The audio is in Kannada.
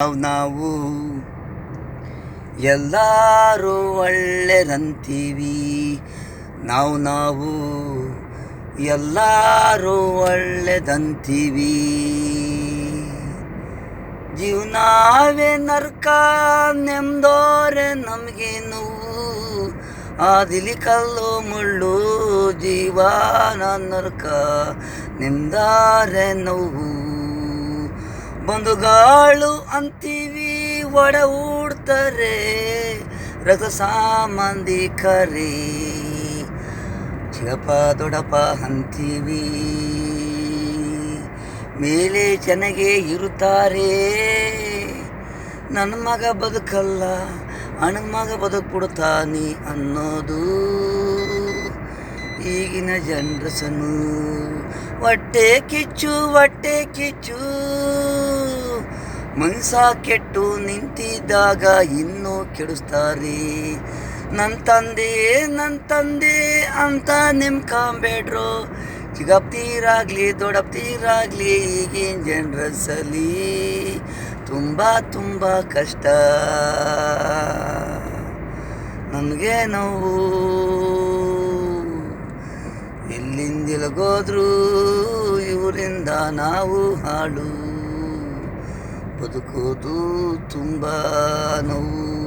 ನಾವು ಎಲ್ಲರೂ ಒಳ್ಳೆದಂತೀವಿ. ನಾವು ಎಲ್ಲರೂ ಒಳ್ಳೆದಂತೀವಿ. ಜೀವನಾವೇ ನರ್ಕ ನೆಮ್ದೋರೆ ನಮಗೆ ನೋವು. ಆದಿಲಿ ಕಲ್ಲು ಮುಳ್ಳು ಜೀವನ ನರ್ಕ ನೆಮ್ದಾರೆ ನೋವು. ಬಂಧುಗಳು ಅಂತೀವಿ ಒಡ ಹೂಡ್ತಾರೆ ರಥ ಸಂಬಂಧಿಕರೇ. ಚಿಕ್ಕಪ್ಪ ದೊಡ್ಡಪ್ಪ ಅಂತೀವಿ ಮೇಲೆ ಚೆನ್ನಾಗೇ ಇರುತ್ತಾರೆ. ನನ್ನ ಮಗ ಬದುಕಲ್ಲ ಅಣ್ಣನ ಮಗ ಬದುಕ್ಬಿಡ್ತಾನೆ ಅನ್ನೋದು ಈಗಿನ ಜನ್ರಸನು. ಹೊಟ್ಟೆ ಕಿಚ್ಚು ಮನ್ಸ ಕೆಟ್ಟು ನಿಂತಿದ್ದಾಗ ಇನ್ನೂ ಕೆಡಿಸ್ತಾರೆ. ನನ್ನ ತಂದೆ ಅಂತ ನಿಮ್ಕೊಂಬೇಡ್ರು. ಚಿಕ್ಕಪ್ತೀರಾಗಲಿ ದೊಡ್ಡಪ್ತೀರಾಗಲಿ ಈಗಿನ ಜನರಸಲ್ಲಿ ತುಂಬ ಕಷ್ಟ. ನಮಗೆ ನೋವು ಎಲ್ಲಿಂದಿಲಗೋದ್ರು ಇವರಿಂದ ನಾವು ಹಾಳು. ಬದುಕೋದು ತುಂಬ ನೋವು.